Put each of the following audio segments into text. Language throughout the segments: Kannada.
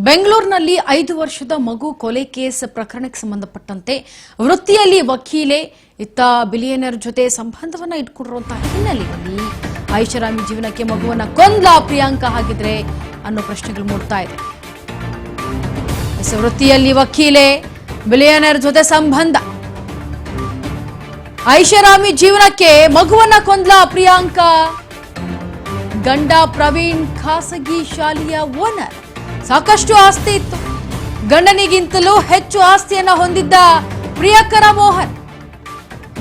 ಬೆಂಗಳೂರಿನಲ್ಲಿ 5 ವರ್ಷದ ಮಗು ಕೊಲೆ ಕೇಸ್ ಪ್ರಕರಣಕ್ಕೆ ಸಂಬಂಧಪಟ್ಟಂತೆ ವೃತ್ತಿಯಲ್ಲಿ ವಕೀಲೆ ಇತ್ತ ಬಿಲಿಯನರ್ ಜೊತೆ ಸಂಬಂಧವನ್ನ ಇಟ್ಕೊಂಡಿರುವಂತಹ ಹಿನ್ನೆಲೆಯಲ್ಲಿ ಐಷಾರಾಮಿ ಜೀವನಕ್ಕೆ ಮಗುವನ್ನ ಕೊಂದ್ಲಾ ಪ್ರಿಯಾಂಕಾ ಹಾಗಿದ್ರೆ ಅನ್ನೋ ಪ್ರಶ್ನೆಗಳು ಮೂಡ್ತಾ ಇದೆ. ವೃತ್ತಿಯಲ್ಲಿ ವಕೀಲೆ ಬಿಲಿಯನರ್ ಜೊತೆ ಸಂಬಂಧ, ಐಷಾರಾಮಿ ಜೀವನಕ್ಕೆ ಮಗುವನ್ನ ಕೊಂದ್ಲಾ ಪ್ರಿಯಾಂಕಾ. ಗಂಡ ಪ್ರವೀಣ್ ಖಾಸಗಿ ಶಾಲೆಯ ಓನರ್, ಸಾಕಷ್ಟು ಆಸ್ತಿ ಇತ್ತು. ಗಂಡನಿಗಿಂತಲೂ ಹೆಚ್ಚು ಆಸ್ತಿಯನ್ನ ಹೊಂದಿದ್ದ ಪ್ರಿಯಕರ ಮೋಹನ್,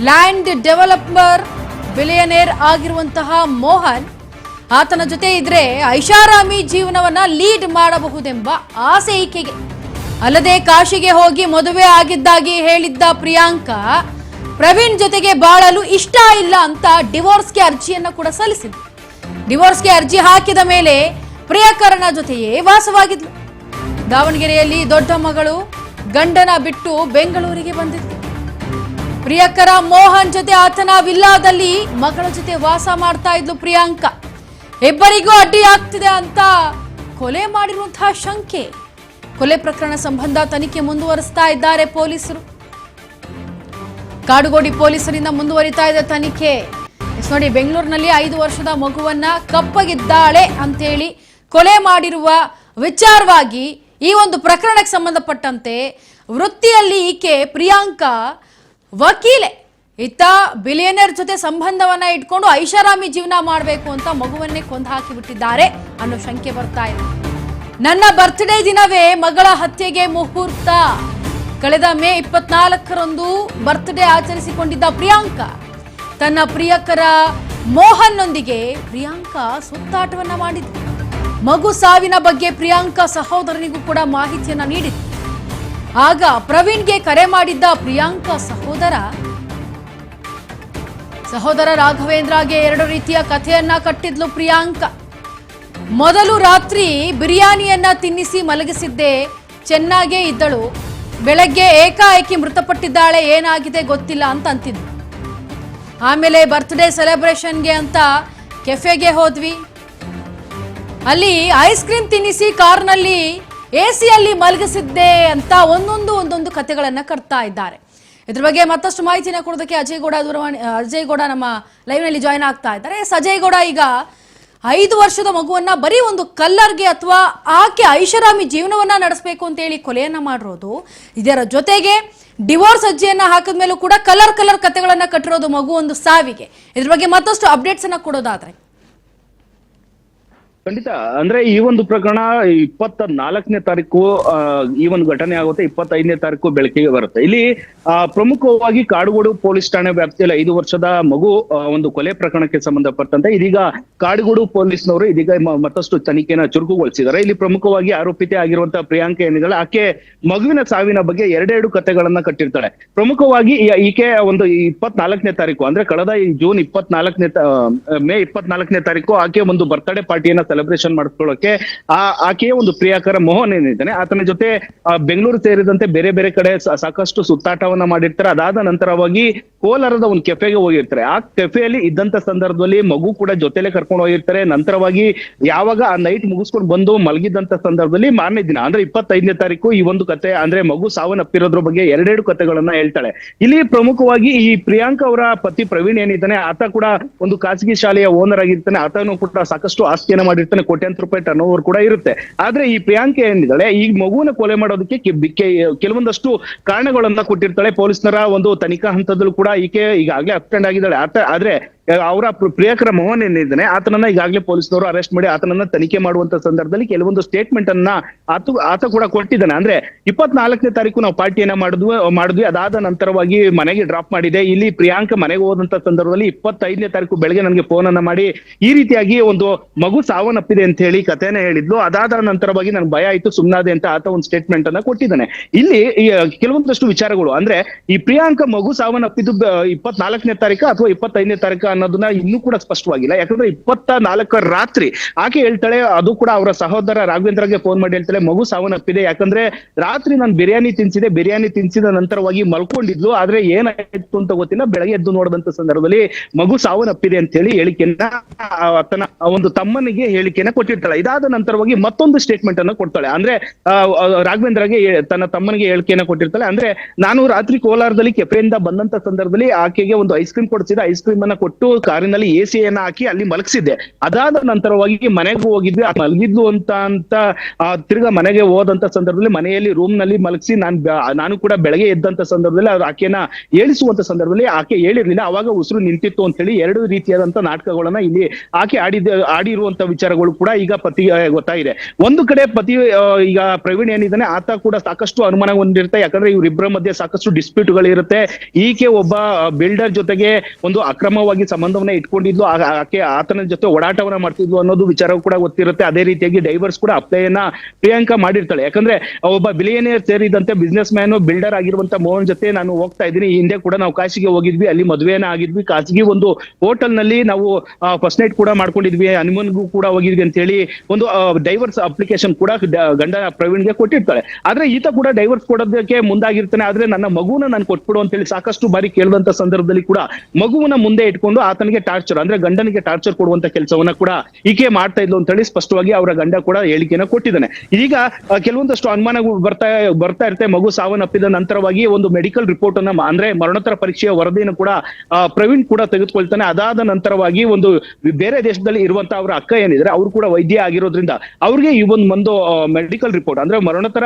ಲ್ಯಾಂಡ್ ಡೆವಲಪರ್ ಬಿಲಿಯನೇರ್ ಆಗಿರುವಂತಹ ಮೋಹನ್, ಆತನ ಜೊತೆ ಇದ್ರೆ ಐಷಾರಾಮಿ ಜೀವನವನ್ನ ಲೀಡ್ ಮಾಡಬಹುದೆಂಬ ಆಸೆ ಈಕೆಗೆ. ಅಲ್ಲದೆ ಕಾಶಿಗೆ ಹೋಗಿ ಮದುವೆ ಆಗಿದ್ದಾಗಿ ಹೇಳಿದ್ದ ಪ್ರಿಯಾಂಕಾ ಪ್ರವೀಣ್ ಜೊತೆಗೆ ಬಾಳಲು ಇಷ್ಟ ಇಲ್ಲ ಅಂತ ಡಿವೋರ್ಸ್ಗೆ ಅರ್ಜಿಯನ್ನ ಕೂಡ ಸಲ್ಲಿಸಿದ್ರು. ಡಿವೋರ್ಸ್ಗೆ ಅರ್ಜಿ ಹಾಕಿದ ಮೇಲೆ ಪ್ರಿಯಕರನ ಜೊತೆಯೇ ವಾಸವಾಗಿದ್ಲು. ದಾವಣಗೆರೆಯಲ್ಲಿ ದೊಡ್ಡ ಮಗಳು ಗಂಡನ ಬಿಟ್ಟು ಬೆಂಗಳೂರಿಗೆ ಬಂದಿದ್ಲು. ಪ್ರಿಯಕರ ಮೋಹನ್ ಜೊತೆ ಆತನ ವಿಲ್ಲಾದಲ್ಲಿ ಮಗಳ ಜೊತೆ ವಾಸ ಮಾಡ್ತಾ ಇದ್ಲು ಪ್ರಿಯಾಂಕಾ. ಇಬ್ಬರಿಗೂ ಅಡ್ಡಿಯಾಗ್ತಿದೆ ಅಂತ ಕೊಲೆ ಮಾಡಿರುವಂತಹ ಶಂಕೆ. ಕೊಲೆ ಪ್ರಕರಣ ಸಂಬಂಧ ತನಿಖೆ ಮುಂದುವರಿಸ್ತಾ ಇದ್ದಾರೆ ಪೊಲೀಸರು. ಕಾಡುಗೋಡಿ ಪೊಲೀಸರಿಂದ ಮುಂದುವರಿತಾ ಇದೆ ತನಿಖೆ. ನೋಡಿ, ಬೆಂಗಳೂರಿನಲ್ಲಿ 5 ವರ್ಷದ ಮಗುವನ್ನ ಕಪ್ಪಗಿದ್ದಾಳೆ ಅಂತೇಳಿ ಕೊಲೆ ಮಾಡಿರುವ ವಿಚಾರವಾಗಿ ಈ ಒಂದು ಪ್ರಕರಣಕ್ಕೆ ಸಂಬಂಧಪಟ್ಟಂತೆ ವೃತ್ತಿಯಲ್ಲಿ ಈಕೆ ಪ್ರಿಯಾಂಕಾ ವಕೀಲೆ, ಇತ್ತ ಬಿಲಿಯನರ್ ಜೊತೆ ಸಂಬಂಧವನ್ನ ಇಟ್ಕೊಂಡು ಐಷಾರಾಮಿ ಜೀವನ ಮಾಡಬೇಕು ಅಂತ ಮಗುವನ್ನೇ ಕೊಂದು ಹಾಕಿ ಬಿಟ್ಟಿದ್ದಾರೆ ಅನ್ನೋ ಶಂಕೆ ಬರ್ತಾ ಇದೆ. ನನ್ನ ಬರ್ತ್ಡೇ ದಿನವೇ ಮಗಳ ಹತ್ಯೆಗೆ ಮುಹೂರ್ತ. ಕಳೆದ ಮೇ 24ರಂದು ಬರ್ತ್ಡೇ ಆಚರಿಸಿಕೊಂಡಿದ್ದ ಪ್ರಿಯಾಂಕಾ ತನ್ನ ಪ್ರಿಯಕರ ಮೋಹನ್ನೊಂದಿಗೆ ಪ್ರಿಯಾಂಕಾ ಸುತ್ತಾಟವನ್ನ ಮಾಡಿದ್ರು. ಮಗು ಸಾವಿನ ಬಗ್ಗೆ ಪ್ರಿಯಾಂಕಾ ಸಹೋದರನಿಗೂ ಕೂಡ ಮಾಹಿತಿಯನ್ನ ನೀಡಿದ್ರು. ಆಗ ಪ್ರವೀಣ್ಗೆ ಕರೆ ಮಾಡಿದ್ದ ಪ್ರಿಯಾಂಕಾ ಸಹೋದರ ರಾಘವೇಂದ್ರಗೆ 2 ರೀತಿಯ ಕಥೆಯನ್ನ ಕಟ್ಟಿದ್ಲು ಪ್ರಿಯಾಂಕಾ. ಮೊದಲು ರಾತ್ರಿ ಬಿರಿಯಾನಿಯನ್ನ ತಿನ್ನಿಸಿ ಮಲಗಿಸಿದ್ದೆ, ಚೆನ್ನಾಗೇ ಇದ್ದಳು. ಬೆಳಗ್ಗೆ ಏಕಾಏಕಿ ಮೃತಪಟ್ಟಿದ್ದಾಳೆ, ಏನಾಗಿದೆ ಗೊತ್ತಿಲ್ಲ ಅಂತ ಅಂತಿದ್ಲು. ಆಮೇಲೆ ಬರ್ತ್ಡೇ ಸೆಲೆಬ್ರೇಷನ್ಗೆ ಅಂತ ಕೆಫೆಗೆ ಹೋದ್ವಿ. ಅಲ್ಲಿ ಐಸ್ ಕ್ರೀಮ್ ತಿನ್ನಿಸಿ ಕಾರ್ನಲ್ಲಿ ಎಸಿಯಲ್ಲಿ ಮಲಗಿಸಿದ್ದೆ ಅಂತ ಒಂದೊಂದು ಕಥೆಗಳನ್ನ ಕಟ್ತಾ ಇದ್ದಾರೆ. ಇದ್ರ ಬಗ್ಗೆ ಮತ್ತಷ್ಟು ಮಾಹಿತಿನ ಕೊಡೋದಕ್ಕೆ ಅಜಯ್ ಗೌಡ ನಮ್ಮ ಲೈವ್ ನಲ್ಲಿ ಜಾಯ್ನ್ ಆಗ್ತಾ ಇದ್ದಾರೆ. ಅಜಯ್ ಗೌಡ, ಈಗ 5 ವರ್ಷದ ಮಗುವನ್ನ ಬರೀ ಒಂದು ಕಲ್ಲರ್ಗೆ ಅಥವಾ ಆಕೆ ಐಷಾರಾಮಿ ಜೀವನವನ್ನ ನಡೆಸಬೇಕು ಅಂತ ಹೇಳಿ ಕೊಲೆಯನ್ನ ಮಾಡಿರೋದು, ಇದರ ಜೊತೆಗೆ ಡಿವೋರ್ಸ್ ಅರ್ಜಿಯನ್ನ ಹಾಕಿದ ಮೇಲೂ ಕೂಡ ಕಲರ್ ಕಥೆಗಳನ್ನ ಕಟ್ಟಿರೋದು ಮಗು ಒಂದು ಸಾವಿಗೆ. ಇದ್ರ ಬಗ್ಗೆ ಮತ್ತಷ್ಟು ಅಪ್ಡೇಟ್ಸ್ ಅನ್ನ ಕೊಡೋದಾದ್ರೆ. ಖಂಡಿತ, ಅಂದ್ರೆ ಈ ಒಂದು ಪ್ರಕರಣ 24ನೇ ತಾರೀಕು ಈ ಒಂದು ಘಟನೆ ಆಗುತ್ತೆ. 25ನೇ ತಾರೀಕು ಬೆಳಕಿಗೆ ಬರುತ್ತೆ. ಇಲ್ಲಿ ಪ್ರಮುಖವಾಗಿ ಕಾಡುಗೋಡು ಪೊಲೀಸ್ ಠಾಣೆ ವ್ಯಾಪ್ತಿಯಲ್ಲಿ 5 ವರ್ಷದ ಮಗು ಒಂದು ಕೊಲೆ ಪ್ರಕರಣಕ್ಕೆ ಸಂಬಂಧಪಟ್ಟಂತೆ ಇದೀಗ ಕಾಡುಗೋಡು ಪೊಲೀಸ್ನವರು ಇದೀಗ ಮತ್ತಷ್ಟು ತನಿಖೆನ ಚುರುಕುಗೊಳಿಸಿದ್ದಾರೆ. ಇಲ್ಲಿ ಪ್ರಮುಖವಾಗಿ ಆರೋಪಿತೆ ಆಗಿರುವಂತಹ ಪ್ರಿಯಾಂಕಾ ಏನಿದ್ದಾಳೆ, ಆಕೆ ಮಗುವಿನ ಸಾವಿನ ಬಗ್ಗೆ 2 ಕಥೆಗಳನ್ನ ಕಟ್ಟಿರ್ತಾಳೆ. ಪ್ರಮುಖವಾಗಿ ಈಕೆ ಒಂದು 24ನೇ ತಾರೀಕು ಅಂದ್ರೆ ಕಳೆದ ಜೂನ್ 24ನೇ ಮೇ 24ನೇ ತಾರೀಕು ಆಕೆ ಒಂದು ಬರ್ತ್ಡೇ ಪಾರ್ಟಿಯನ್ನ ಸೆಲೆಬ್ರೇಷನ್ ಮಾಡ್ಕೊಳ್ಳೋಕೆ ಆಕೆಯ ಒಂದು ಪ್ರಿಯಕರ ಮೋಹನ್ ಏನಿದ್ದಾನೆ ಆತನ ಜೊತೆ ಬೆಂಗಳೂರು ಸೇರಿದಂತೆ ಬೇರೆ ಬೇರೆ ಕಡೆ ಸಾಕಷ್ಟು ಸುತ್ತಾಟವನ್ನ ಮಾಡಿರ್ತಾರೆ. ಅದಾದ ನಂತರವಾಗಿ ಕೋಲಾರದ ಒಂದು ಕೆಫೆಗೆ ಹೋಗಿರ್ತಾರೆ. ಆ ಕೆಫೆಯಲ್ಲಿ ಇದ್ದಂತ ಸಂದರ್ಭದಲ್ಲಿ ಮಗು ಕೂಡ ಜೊತೆಲೆ ಕರ್ಕೊಂಡು ಹೋಗಿರ್ತಾರೆ. ನಂತರವಾಗಿ ಯಾವಾಗ ಆ ನೈಟ್ ಮುಗಿಸ್ಕೊಂಡು ಬಂದು ಮಲಗಿದ್ದಂತ ಸಂದರ್ಭದಲ್ಲಿ ಮಾರನೇ ದಿನ ಅಂದ್ರೆ 25ನೇ ತಾರೀಕು ಈ ಒಂದು ಕತೆ ಅಂದ್ರೆ ಮಗು ಸಾವನ್ನಪ್ಪಿರೋದ್ರ ಬಗ್ಗೆ 2 ಕಥೆಗಳನ್ನ ಹೇಳ್ತಾಳೆ. ಇಲ್ಲಿ ಪ್ರಮುಖವಾಗಿ ಈ ಪ್ರಿಯಾಂಕಾ ಅವರ ಪತಿ ಪ್ರವೀಣ್ ಏನಿದ್ದಾನೆ ಆತ ಕೂಡ ಒಂದು ಖಾಸಗಿ ಶಾಲೆಯ ಓನರ್ ಆಗಿರ್ತಾನೆ. ಆತನು ಕೂಡ ಸಾಕಷ್ಟು ಆಸ್ತಿಯನ್ನ ಮಾಡಿರ್ತಾನೆ, ಕೋಟ್ಯಾಂತರ ರೂಪಾಯಿ ಟರ್ನ್ ಓವರ್ ಕೂಡ ಇರುತ್ತೆ. ಆದ್ರೆ ಈ ಪ್ರಿಯಾಂಕಾ ಏನಿದ್ದಾಳೆ ಈ ಮಗುವನ್ನ ಕೊಲೆ ಮಾಡೋದಕ್ಕೆ ಕೆಲವೊಂದಷ್ಟು ಕಾರಣಗಳನ್ನ ಕೊಟ್ಟಿರ್ತಾಳೆ. ಪೊಲೀಸ್ನರ ಒಂದು ತನಿಖಾ ಹಂತದಲ್ಲೂ ಕೂಡ ಈಕೆ ಈಗಾಗಲೇ ಅಪ್ಟೆಂಡ್ ಆಗಿದ್ದಾಳೆ. ಆದ್ರೆ ಅವರ ಪ್ರಿಯಕರ ಮೋಹನ್ ಏನಿದ್ದಾನೆ ಆತನನ್ನ ಈಗಾಗಲೇ ಪೊಲೀಸ್ನವರು ಅರೆಸ್ಟ್ ಮಾಡಿ ಆತನನ್ನ ತನಿಖೆ ಮಾಡುವಂತ ಸಂದರ್ಭದಲ್ಲಿ ಕೆಲವೊಂದು ಸ್ಟೇಟ್ಮೆಂಟ್ ಅನ್ನ ಆತ ಕೂಡ ಕೊಟ್ಟಿದ್ದಾನೆ. ಅಂದ್ರೆ 24ನೇ ತಾರೀಕು ನಾವು ಪಾರ್ಟಿಯನ್ನ ಮಾಡಿದ್ವಿ. ಅದಾದ ನಂತರವಾಗಿ ಮನೆಗೆ ಡ್ರಾಪ್ ಮಾಡಿದೆ. ಇಲ್ಲಿ ಪ್ರಿಯಾಂಕಾ ಮನೆಗೆ ಹೋದಂತ ಸಂದರ್ಭದಲ್ಲಿ 25ನೇ ತಾರೀಕು ಬೆಳಗ್ಗೆ ನನಗೆ ಫೋನ್ ಅನ್ನ ಮಾಡಿ ಈ ರೀತಿಯಾಗಿ ಒಂದು ಮಗು ಸಾವನ್ನಪ್ಪಿದೆ ಅಂತ ಹೇಳಿ ಕಥೆನ ಹೇಳಿದ್ಲು. ಅದಾದ ನಂತರವಾಗಿ ನನ್ಗೆ ಭಯ ಆಯ್ತು, ಸುಮ್ನಾದೆ ಅಂತ ಆತ ಒಂದು ಸ್ಟೇಟ್ಮೆಂಟ್ ಅನ್ನ ಕೊಟ್ಟಿದ್ದಾನೆ. ಇಲ್ಲಿ ಕೆಲವೊಂದಷ್ಟು ವಿಚಾರಗಳು ಅಂದ್ರೆ ಈ ಪ್ರಿಯಾಂಕಾ ಮಗು ಸಾವನ್ನಪ್ಪಿದ್ದು 24ನೇ ತಾರೀಕು ಅಥವಾ 25ನೇ ತಾರೀಕು ಅನ್ನೋದನ್ನ ಇನ್ನೂ ಕೂಡ ಸ್ಪಷ್ಟವಾಗಿಲ್ಲ. ಯಾಕಂದ್ರೆ 24 ರಾತ್ರಿ ಆಕೆ ಹೇಳ್ತಾಳೆ, ಅದು ಕೂಡ ಅವರ ಸಹೋದರ ರಾಘವೇಂದ್ರಗೆ ಫೋನ್ ಮಾಡಿ ಹೇಳ್ತಾಳೆ ಮಗು ಸಾವನ್ನಪ್ಪಿದೆ. ಯಾಕಂದ್ರೆ ರಾತ್ರಿ ನಾನು ಬಿರಿಯಾನಿ ತಿನ್ಸಿದ ನಂತರವಾಗಿ ಮಲ್ಕೊಂಡಿದ್ಲು, ಆದ್ರೆ ಏನಾಯ್ತು ಅಂತ ಗೊತ್ತಿಲ್ಲ. ಬೆಳಗ್ಗೆ ಎದ್ದು ನೋಡಿದಂತ ಸಂದರ್ಭದಲ್ಲಿ ಮಗು ಸಾವನ್ನಪ್ಪಿದೆ ಅಂತ ಹೇಳಿ ಹೇಳಿಕೆಯನ್ನ ತನ್ನ ಒಂದು ತಮ್ಮನಿಗೆ ಹೇಳಿಕೆಯನ್ನ ಕೊಟ್ಟಿರ್ತಾಳೆ. ಇದಾದ ನಂತರವಾಗಿ ಮತ್ತೊಂದು ಸ್ಟೇಟ್ಮೆಂಟ್ ಅನ್ನು ಕೊಡ್ತಾಳೆ. ಅಂದ್ರೆ ರಾಘವೇಂದ್ರಗೆ ತನ್ನ ತಮ್ಮನಿಗೆ ಹೇಳಿಕೆಯನ್ನ ಕೊಟ್ಟಿರ್ತಾಳೆ. ಅಂದ್ರೆ ನಾನು ರಾತ್ರಿ ಕೋಲಾರದಲ್ಲಿ ಕೆಫೆಯಿಂದ ಬಂದಂತ ಸಂದರ್ಭದಲ್ಲಿ ಆಕೆಗೆ ಒಂದು ಐಸ್ ಕ್ರೀಮ್ ಕೊಡಿಸಿದೆ, ಐಸ್ ಕ್ರೀಮ್ ಅನ್ನ ಕೊಟ್ಟು ಕಾರಿನಲ್ಲಿ AC ಯನ್ನ ಹಾಕಿ ಅಲ್ಲಿ ಮಲಗಿಸಿದ್ದೆ. ಅದಾದ ನಂತರವಾಗಿ ಮನೆಗೂ ಹೋಗಿದ್ವಿ, ಮಲಗಿದ್ಲು ಅಂತ ತಿರ್ಗಾ ಮನೆಗೆ ಹೋದಂತ ಸಂದರ್ಭದಲ್ಲಿ ಮನೆಯಲ್ಲಿ ರೂಮ್ ನಲ್ಲಿ ಮಲಗಿಸಿ ನಾನು ಕೂಡ ಬೆಳಗ್ಗೆ ಎದ್ದಂತ ಸಂದರ್ಭದಲ್ಲಿ ಆಕೆಯನ್ನ ಏಳಿಸುವಂತ ಸಂದರ್ಭದಲ್ಲಿ ಆಕೆ ಹೇಳಿರ್ಲಿಲ್ಲ, ಅವಾಗ ಉಸಿರು ನಿಂತಿತ್ತು ಅಂತ ಹೇಳಿ ಎರಡು ರೀತಿಯಾದಂತ ನಾಟಕಗಳನ್ನ ಇಲ್ಲಿ ಆಕೆ ಆಡಿರುವಂತ ವಿಚಾರಗಳು ಕೂಡ ಈಗ ಪತಿಗೆ ಗೊತ್ತಾಗಿದೆ. ಒಂದು ಕಡೆ ಪತಿ ಈಗ ಪ್ರವೀಣ್ ಏನಿದ್ದಾನೆ ಆತ ಕೂಡ ಸಾಕಷ್ಟು ಅನುಮಾನ ಹೊಂದಿರುತ್ತೆ. ಯಾಕಂದ್ರೆ ಇವರಿಬ್ಬರ ಮಧ್ಯೆ ಸಾಕಷ್ಟು ಡಿಸ್ಪ್ಯೂಟ್ಗಳು ಇರುತ್ತೆ. ಈಕೆ ಒಬ್ಬ ಬಿಲ್ಡರ್ ಜೊತೆಗೆ ಒಂದು ಅಕ್ರಮವಾಗಿ ಸಂಬಂಧವನ್ನ ಇಟ್ಕೊಂಡಿದ್ಲು, ಆಕೆ ಆತನ ಜೊತೆ ಓಡಾಟವನ್ನ ಮಾಡ್ತಿದ್ಲು ಅನ್ನೋದು ವಿಚಾರ ಕೂಡ ಗೊತ್ತಿರುತ್ತೆ. ಅದೇ ರೀತಿಯಾಗಿ ಡೈವರ್ಸ್ ಕೂಡ ಅಪ್ಲೈಯನ್ನ ಪ್ರಿಯಾಂಕಾ ಮಾಡಿರ್ತಾಳೆ. ಯಾಕಂದ್ರೆ ಒಬ್ಬ ಬಿಲಿಯನಿಯರ್ ಸೇರಿದಂತೆ ಬಿಸ್ನೆಸ್ ಮ್ಯಾನ್ ಬಿಲ್ಡರ್ ಆಗಿರುವಂತ ಮೋಹನ್ ಜೊತೆ ನಾನು ಹೋಗ್ತಾ ಇದ್ದೀನಿ. ಈ ಹಿಂದೆ ಕೂಡ ನಾವು ಕಾಶಿಗೆ ಹೋಗಿದ್ವಿ, ಅಲ್ಲಿ ಮದುವೆನ ಆಗಿದ್ವಿ, ಖಾಸಗಿ ಒಂದು ಹೋಟೆಲ್ ನಲ್ಲಿ ನಾವು ಫಸ್ಟ್ ನೈಟ್ ಕೂಡ ಮಾಡ್ಕೊಂಡಿದ್ವಿ, ಹನಿಮೂನ್ಗೂ ಕೂಡ ಹೋಗಿದ್ವಿ ಅಂತ ಹೇಳಿ ಒಂದು ಡೈವರ್ಸ್ ಅಪ್ಲಿಕೇಶನ್ ಕೂಡ ಗಂಡ ಪ್ರವೀಣ್ಗೆ ಕೊಟ್ಟಿರ್ತಾಳೆ. ಆದ್ರೆ ಈತ ಕೂಡ ಡೈವರ್ಸ್ ಕೊಡೋದಕ್ಕೆ ಮುಂದಾಗಿರ್ತಾನೆ. ಆದ್ರೆ ನನ್ನ ಮಗುವನ್ನ ನಾನು ಕೊಟ್ಬಿಡು ಅಂತ ಹೇಳಿ ಸಾಕಷ್ಟು ಬಾರಿ ಕೇಳಿದಂತ ಸಂದರ್ಭದಲ್ಲಿ ಕೂಡ ಮಗುವನ್ನ ಮುಂದೆ ಇಟ್ಕೊಂಡು ಆತನಿಗೆ ಟಾರ್ಚರ್, ಅಂದ್ರೆ ಗಂಡನಿಗೆ ಟಾರ್ಚರ್ ಕೊಡುವಂತ ಕೆಲಸವನ್ನ ಕೂಡ ಈಕೆ ಮಾಡ್ತಾ ಇದ್ಲು ಅಂತ ಹೇಳಿ ಸ್ಪಷ್ಟವಾಗಿ ಅವರ ಗಂಡ ಕೂಡ ಹೇಳಿಕೆನ ಕೊಟ್ಟಿದ್ದಾನೆ. ಈಗ ಕೆಲವೊಂದಷ್ಟು ಅನುಮಾನಗಳು ಬರ್ತಾ ಇರುತ್ತೆ. ಮಗು ಸಾವನ್ನಪ್ಪಿದ ನಂತರವಾಗಿ ಒಂದು ಮೆಡಿಕಲ್ ರಿಪೋರ್ಟ್ ಅನ್ನ, ಅಂದ್ರೆ ಮರಣೋತ್ತರ ಪರೀಕ್ಷೆಯ ವರದಿಯನ್ನು ಕೂಡ ಪ್ರವೀಣ್ ಕೂಡ ತೆಗೆದುಕೊಳ್ತಾನೆ. ಅದಾದ ನಂತರವಾಗಿ ಒಂದು ಬೇರೆ ದೇಶದಲ್ಲಿ ಇರುವಂತ ಅವರ ಅಕ್ಕ ಏನಿದ್ರೆ ಅವ್ರು ಕೂಡ ವೈದ್ಯ ಆಗಿರೋದ್ರಿಂದ ಅವ್ರಿಗೆ ಈ ಒಂದು ಮೆಡಿಕಲ್ ರಿಪೋರ್ಟ್ ಅಂದ್ರೆ ಮರಣೋತ್ತರ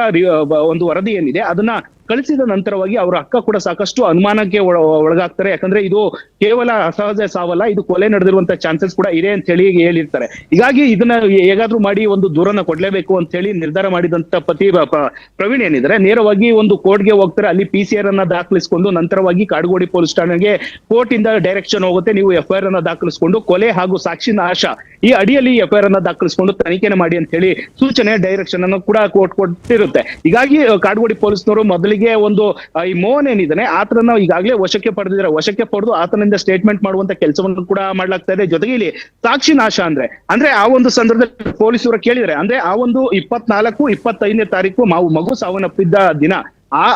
ಒಂದು ವರದಿ ಏನಿದೆ ಅದನ್ನ ಕಳಿಸಿದ ನಂತರವಾಗಿ ಅವರ ಅಕ್ಕ ಕೂಡ ಸಾಕಷ್ಟು ಅನುಮಾನಕ್ಕೆ ಒಳಗಾಗ್ತಾರೆ. ಯಾಕಂದ್ರೆ ಇದು ಕೇವಲ ಅಸಹಜ ಸಾವಲ್ಲ, ಇದು ಕೊಲೆ ನಡೆದಿರುವಂತ ಚಾನ್ಸಸ್ ಕೂಡ ಇದೆ ಅಂತ ಹೇಳಿ ಹೇಳಿರ್ತಾರೆ. ಹೀಗಾಗಿ ಇದನ್ನ ಹೇಗಾದ್ರೂ ಮಾಡಿ ಒಂದು ದೂರನ್ನ ಕೊಡ್ಲೇಬೇಕು ಅಂತ ಹೇಳಿ ನಿರ್ಧಾರ ಮಾಡಿದಂತ ಪತಿ ಪ್ರವೀಣ್ ಏನಿದ್ರೆ ನೇರವಾಗಿ ಒಂದು ಕೋರ್ಟ್ಗೆ ಹೋಗ್ತಾರೆ. ಅಲ್ಲಿ PCR ಅನ್ನ ದಾಖಲಿಸಿಕೊಂಡು ನಂತರವಾಗಿ ಕಾಡುಗೋಡಿ ಪೊಲೀಸ್ ಠಾಣೆಗೆ ಕೋರ್ಟ್ ಇಂದ ಡೈರೆಕ್ಷನ್ ಹೋಗುತ್ತೆ, ನೀವು FIR ಅನ್ನ ದಾಖಲಿಸಿಕೊಂಡು ಕೊಲೆ ಹಾಗೂ ಸಾಕ್ಷಿ ನಾಶ ಈ ಅಡಿಯಲ್ಲಿ FIR ಅನ್ನ ದಾಖಲಿಸಿಕೊಂಡು ತನಿಖೆನ ಮಾಡಿ ಅಂತ ಹೇಳಿ ಸೂಚನೆ ಡೈರೆಕ್ಷನ್ ಅನ್ನು ಕೂಡ ಕೋರ್ಟ್ ಕೊಟ್ಟಿರುತ್ತೆ. ಹೀಗಾಗಿ ಕಾಡುಗೋಡಿ ಪೊಲೀಸ್ನವರು ಮೊದಲಿಗೆ ಒಂದು ಈ ಮೋಹನ್ ಏನಿದ್ದಾನೆ ಆತನನ್ನ ಈಗಾಗಲೇ ವಶಕ್ಕೆ ಪಡೆದು ಆತನಿಂದ ಸ್ಟೇಟ್ಮೆಂಟ್ ಮಾಡುವಂತ ಕೆಲಸವನ್ನು ಕೂಡ ಮಾಡ್ಲಾಗ್ತಾ ಇದೆ. ಜೊತೆಗೆ ಇಲ್ಲಿ ಸಾಕ್ಷಿ ನಾಶ ಅಂದ್ರೆ ಆ ಒಂದು ಸಂದರ್ಭದಲ್ಲಿ ಪೊಲೀಸರು ಕೇಳಿದ್ರೆ, ಅಂದ್ರೆ ಆ ಒಂದು 24, 25ನೇ ತಾರೀಕು ಮಗು ಸಾವನ್ನಪ್ಪಿದ್ದ ದಿನ ಆ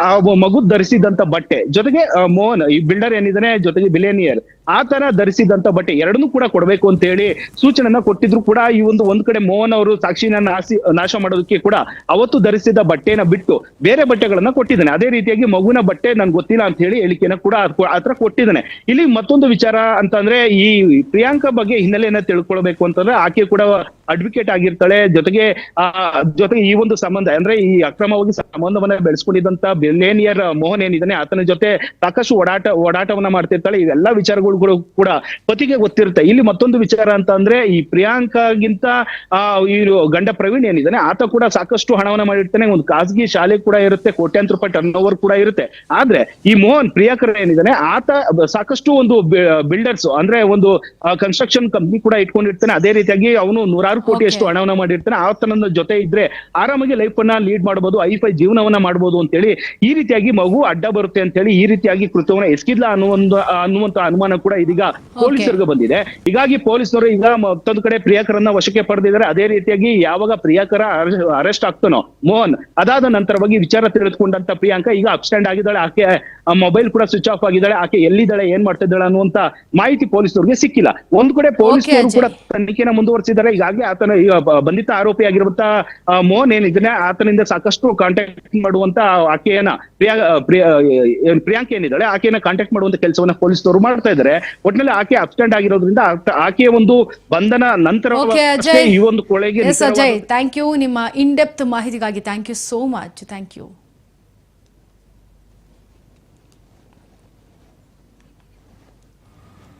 ಮಗು ಧರಿಸಿದಂತ ಬಟ್ಟೆ ಜೊತೆಗೆ ಮೋಹನ್ ಈ ಬಿಲ್ಡರ್ ಏನಿದ್ದಾನೆ ಜೊತೆಗೆ ಬಿಲಿಯನಿಯರ್ ಆತನ ಧರಿಸಿದಂತ ಬಟ್ಟೆ ಎರಡನ್ನೂ ಕೂಡ ಕೊಡಬೇಕು ಅಂತ ಹೇಳಿ ಸೂಚನೆಯನ್ನ ಕೊಟ್ಟಿದ್ರು ಕೂಡ ಈ ಒಂದ್ ಕಡೆ ಮೋಹನ್ ಅವರು ಸಾಕ್ಷಿನ ನಾಶ ಮಾಡೋದಕ್ಕೆ ಕೂಡ ಅವತ್ತು ಧರಿಸಿದ ಬಟ್ಟೆನ ಬಿಟ್ಟು ಬೇರೆ ಬಟ್ಟೆಗಳನ್ನ ಕೊಟ್ಟಿದ್ದಾನೆ. ಅದೇ ರೀತಿಯಾಗಿ ಮಗುವಿನ ಬಟ್ಟೆ ನನ್ಗೆ ಗೊತ್ತಿಲ್ಲ ಅಂತ ಹೇಳಿ ಹೇಳಿಕೆನ ಕೂಡ ಆತರ ಕೊಟ್ಟಿದ್ದಾನೆ. ಇಲ್ಲಿ ಮತ್ತೊಂದು ವಿಚಾರ ಅಂತಂದ್ರೆ ಈ ಪ್ರಿಯಾಂಕಾ ಬಗ್ಗೆ ಹಿನ್ನೆಲೆಯನ್ನ ತಿಳ್ಕೊಳ್ಬೇಕು ಅಂತಂದ್ರೆ ಆಕೆ ಕೂಡ ಅಡ್ವೊಕೇಟ್ ಆಗಿರ್ತಾಳೆ. ಜೊತೆಗೆ ಈ ಒಂದು ಸಂಬಂಧ ಅಂದ್ರೆ ಈ ಅಕ್ರಮವಾಗಿ ಸಂಬಂಧವನ್ನ ಬೆಳೆಸ್ಕೊಂಡಿದ್ದಂತ ಬಿಲಿಯನಿಯರ್ ಮೋಹನ್ ಏನಿದ್ದಾನೆ ಆತನ ಜೊತೆ ಸಾಕಷ್ಟು ಓಡಾಟವನ್ನ ಮಾಡ್ತಿರ್ತಾಳೆ. ಇವೆಲ್ಲ ವಿಚಾರಗಳು ಕೂಡ ಪತಿಗೆ ಗೊತ್ತಿರುತ್ತೆ. ಇಲ್ಲಿ ಮತ್ತೊಂದು ವಿಚಾರ ಅಂತ ಅಂದ್ರೆ ಈ ಪ್ರಿಯಾಂಕಾಗಿಂತ ಈ ಗಂಡ ಪ್ರವೀಣ್ ಏನಿದ್ದಾನೆ ಆತ ಕೂಡ ಸಾಕಷ್ಟು ಹಣವನ್ನ ಮಾಡಿರ್ತಾನೆ. ಒಂದು ಖಾಸಗಿ ಶಾಲೆ ಕೂಡ ಇರುತ್ತೆ, ಕೋಟ್ಯಾಂತರ ರೂಪಾಯಿ ಟರ್ನ್ ಓವರ್ ಕೂಡ ಇರುತ್ತೆ. ಆದ್ರೆ ಈ ಮೋಹನ್ ಪ್ರಿಯಾಂಕರ್ ಏನಿದ್ದಾನೆ ಆತ ಸಾಕಷ್ಟು ಒಂದು ಬಿಲ್ಡರ್ಸ್ ಅಂದ್ರೆ ಒಂದು ಕನ್ಸ್ಟ್ರಕ್ಷನ್ ಕಂಪ್ನಿ ಕೂಡ ಇಟ್ಕೊಂಡಿರ್ತಾನೆ. ಅದೇ ರೀತಿಯಾಗಿ ಅವನು 100 ಕೋಟಿಯಷ್ಟು ಹಣವನ್ನ ಮಾಡಿರ್ತಾನೆ. ಆತನ ಜೊತೆ ಇದ್ರೆ ಆರಾಮಾಗಿ ಲೈಫ್ ಅನ್ನ ಲೀಡ್ ಮಾಡಬಹುದು, ಹೈಫೈ ಜೀವನವನ್ನ ಮಾಡಬಹುದು ಅಂತ ಹೇಳಿ ಈ ರೀತಿಯಾಗಿ ಮಗು ಅಡ್ಡ ಬರುತ್ತೆ ಅಂತ ಹೇಳಿ ಈ ರೀತಿಯಾಗಿ ಕೃತ್ಯವನ್ನ ಎಸಗಿದ್ಲ ಅನ್ನುವಂತ ಅನುಮಾನ ಕೂಡ ಇದೀಗ ಪೊಲೀಸರಿಗೆ ಬಂದಿದೆ. ಹೀಗಾಗಿ ಪೊಲೀಸರು ಈಗ ಮತ್ತೊಂದು ಕಡೆ ಪ್ರಿಯಾಂಕರನ್ನ ವಶಕ್ಕೆ ಪಡೆದಿದ್ದಾರೆ. ಅದೇ ರೀತಿಯಾಗಿ ಯಾವಾಗ ಪ್ರಿಯಾಂಕರ ಅರೆಸ್ಟ್ ಆಗ್ತಾನೋ ಮೋಹನ್ ಅದಾದ ನಂತರವಾಗಿ ವಿಚಾರ ತಿಳಿದುಕೊಂಡಂತ ಪ್ರಿಯಾಂಕಾ ಈಗ ಅಬ್ಸ್ಟ್ಯಾಂಡ್ ಆಗಿದ್ದಾಳೆ. ಆಕೆ ಮೊಬೈಲ್ ಕೂಡ ಸ್ವಿಚ್ ಆಫ್ ಆಗಿದ್ದಾಳೆ. ಆಕೆ ಎಲ್ಲಿದ್ದಾಳೆ ಏನ್ ಮಾಡ್ತಾ ಇದ್ದಾಳೆ ಅನ್ನುವಂತ ಮಾಹಿತಿ ಪೊಲೀಸರಿಗೆ ಸಿಕ್ಕಿಲ್ಲ. ಒಂದ್ ಕಡೆ ಪೊಲೀಸರು ಕೂಡ ತನಿಖೆನ ಮುಂದುವರಿಸಿದ್ದಾರೆ. ಈಗಾಗಲೇ ಆತನ ಬಂಧಿತ ಆರೋಪಿ ಆಗಿರುವಂತ ಮೋಹನ್ ಏನಿದ್ದಾನೆ ಆತನಿಂದ ಸಾಕಷ್ಟು ಕಾಂಟ್ಯಾಕ್ಟ್ ಮಾಡುವಂತ ಆಕೆಯನ್ನ ಪ್ರಿಯಾಂಕಾ ಏನಿದ್ದಾಳೆ ಆಕೆಯನ್ನ ಕಾಂಟ್ಯಾಕ್ಟ್ ಮಾಡುವಂತ ಕೆಲಸವನ್ನ ಪೊಲೀಸರು ಮಾಡ್ತಾ ಇದ್ದಾರೆ. ಒಟ್ಟಿನಲ್ಲಿ ಆಕೆ ಅಬ್ಸ್ಟೆಂಡ್ ಆಗಿರೋದ್ರಿಂದ ಆಕೆಯ ಒಂದು ಬಂಧನ ನಂತರ ಈ ಒಂದು ಕೊಳೆಗೆ ಅಜಯ್ ಥ್ಯಾಂಕ್ ಯು ನಿಮ್ಮ ಇನ್ ಡೆಪ್ತ್ ಮಾಹಿತಿಗಾಗಿ. Thank you so much. Thank you.